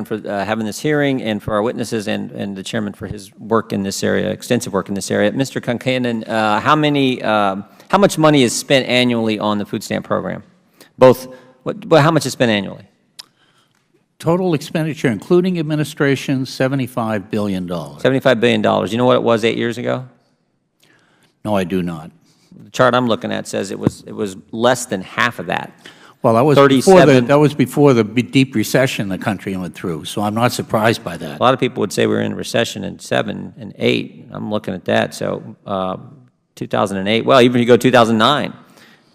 Chairman, for having this hearing, and for our witnesses, and the Chairman for his work in this area, extensive work in this area. Mr. Concanon, how much money is spent annually on the food stamp program? How much is spent annually? Total expenditure, including administration, $75 billion. $75 billion. You know what it was 8 years ago? No, I do not. The chart I'm looking at says it was less than half of that. Well, that was before the deep recession the country went through, so I'm not surprised by that. A lot of people would say we were in a recession in 7 and 8. I'm looking at that. So 2008, well, even if you go 2009,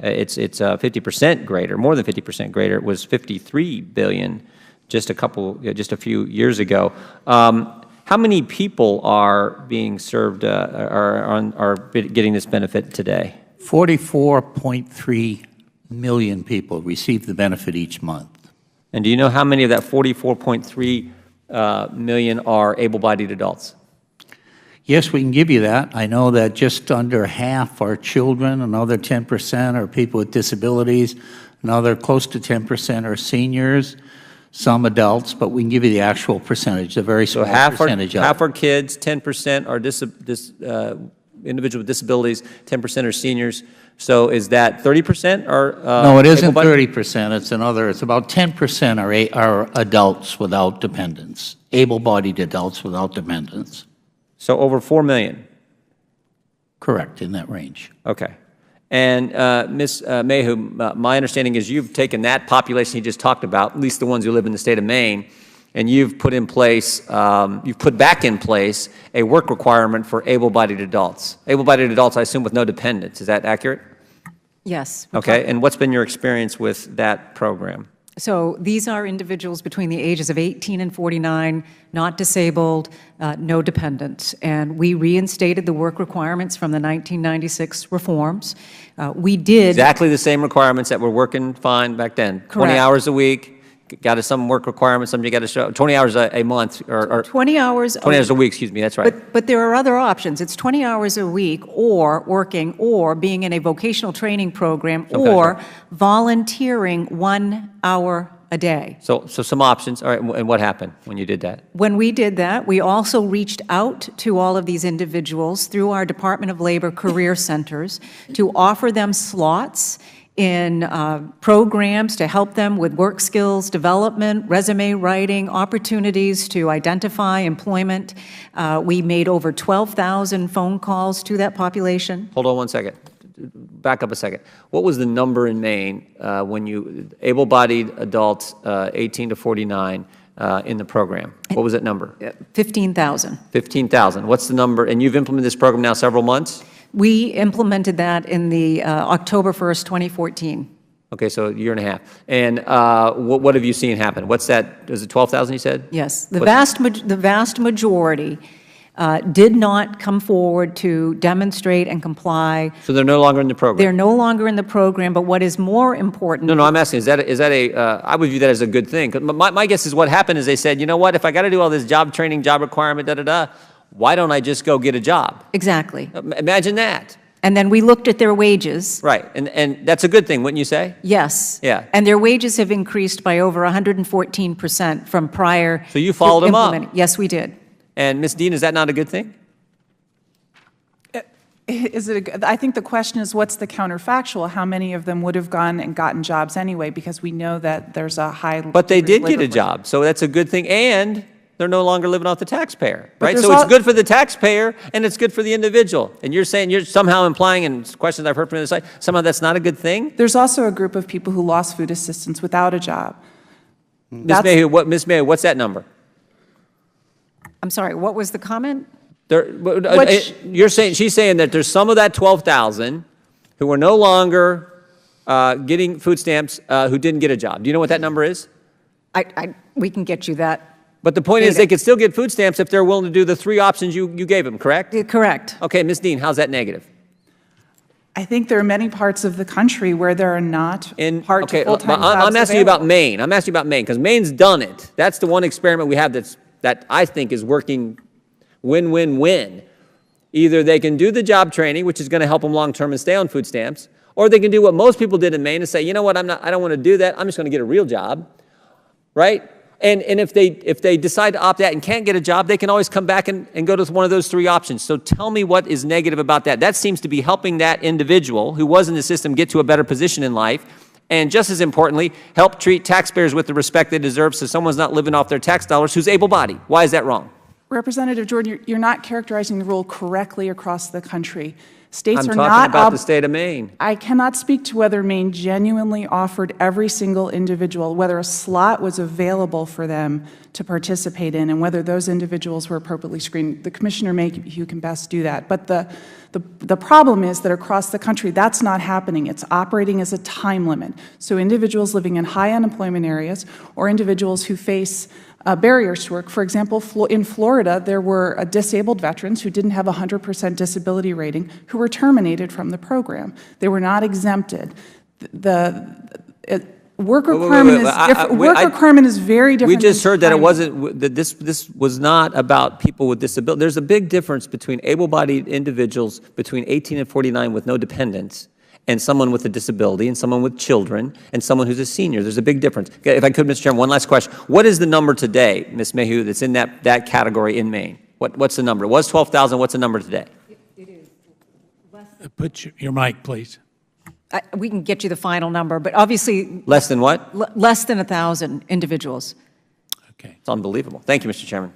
it's 50% greater, more than 50% greater. It was $53 billion just a few years ago. How many people are being served, are getting this benefit today? 44.3 million people receive the benefit each month. And do you know how many of that 44.3 million are able-bodied adults? Yes, we can give you that. I know that just under half are children, another 10% are people with disabilities, another close to 10% are seniors, some adults, but we can give you the actual percentage, a very small percentage of it. Half are kids, 10% are individuals with disabilities, 10% are seniors. So is that 30% are no, it isn't 30%. It's about 10% are adults without dependents, able-bodied adults without dependents. So over 4 million? Correct, in that range. Okay. And Ms. Mayhew, my understanding is you've taken that population you just talked about, at least the ones who live in the state of Maine, and you've put back in place a work requirement for able-bodied adults. Able-bodied adults, I assume, with no dependents. Is that accurate? Yes. Okay. And what's been your experience with that program? So these are individuals between the ages of 18 and 49, not disabled, no dependents. And we reinstated the work requirements from the 1996 reforms. We did exactly the same requirements that were working fine back then. Correct. 20 hours a week. Got to some work requirements, some you got to show 20 hours a month or 20 hours 20 hours a week, excuse me, that's right. But there are other options. It's 20 hours a week or working or being in a vocational training program or volunteering 1 hour a day. So some options. All right, and what happened when you did that? When we did that, we also reached out to all of these individuals through our Department of Labor Career Centers to offer them slots in programs to help them with work skills development, resume writing, opportunities to identify employment. We made over 12,000 phone calls to that population. Hold on one second. Back up a second. What was the number in Maine when you able-bodied adults 18 to 49 in the program? What was that number? 15,000. 15,000. What's the number? And you've implemented this program now several months? We implemented that in the October 1st, 2014. Okay, so a year and a half. And what have you seen happen? What's that? Is it 12,000 you said? Yes. The vast majority did not come forward to demonstrate and comply. So they're no longer in the program? They're no longer in the program, but what is more important... No, I'm asking, is that I would view that as a good thing. 'Cause my guess is what happened is they said, you know what, if I got to do all this job training, job requirement, why don't I just go get a job? Exactly. Imagine that. And then we looked at their wages. Right, and that's a good thing, wouldn't you say? Yes. Yeah. And their wages have increased by over 114% from prior. So you followed them up? Yes, we did. And Ms. Dean, is that not a good thing? I think the question is, what's the counterfactual? How many of them would have gone and gotten jobs anyway? Because we know that there's a high... But they did get a job, so that's a good thing. And they're no longer living off the taxpayer, right? So it's good for the taxpayer and it's good for the individual. And you're saying, you're somehow implying, in questions I've heard from the other side, somehow that's not a good thing? There's also a group of people who lost food assistance without a job. Ms. Mayhew, what's that number? I'm sorry, what was the comment? She's saying that there's some of that 12,000 who are no longer getting food stamps who didn't get a job. Do you know what that number is? We can get you that. But the point is they could still get food stamps if they're willing to do the 3 options you gave them, correct? Correct. Okay, Ms. Dean, how's that negative? I think there are many parts of the country where there are not part to full-time jobs I'm asking you about Maine. I'm asking you about Maine because Maine's done it. That's the one experiment we have that I think is working win-win-win. Either they can do the job training, which is going to help them long-term and stay on food stamps, or they can do what most people did in Maine and say, you know what, I don't want to do that. I'm just going to get a real job, right? And if they decide to opt out and can't get a job, they can always come back and go to one of those 3 options. So tell me what is negative about that. That seems to be helping that individual who was in the system get to a better position in life. And just as importantly, help treat taxpayers with the respect they deserve so someone's not living off their tax dollars who's able-bodied. Why is that wrong? Representative Jordan, you're not characterizing the rule correctly across the country. States I'm are talking not about the state of Maine. I cannot speak to whether Maine genuinely offered every single individual, whether a slot was available for them to participate in, and whether those individuals were appropriately screened. The Commissioner Mayhew can best do that. But the problem is that across the country, that's not happening. It's operating as a time limit. So individuals living in high unemployment areas or individuals who face barriers to work. For example, in Florida, there were disabled veterans who didn't have a 100% disability rating who were terminated from the program. They were not exempted. Work requirement is very different. We just heard that it wasn't, that this was not about people with disability. There's a big difference between able-bodied individuals between 18 and 49 with no dependents and someone with a disability, and someone with children, and someone who's a senior. There's a big difference. If I could, Mr. Chairman, one last question. What is the number today, Ms. Mayhew, that's in that category in Maine? What's the number? It was 12,000. What's the number today? It is less. Put your mic, please. We can get you the final number, but obviously. Less than what? Less than 1,000 individuals. Okay. It's unbelievable. Thank you, Mr. Chairman.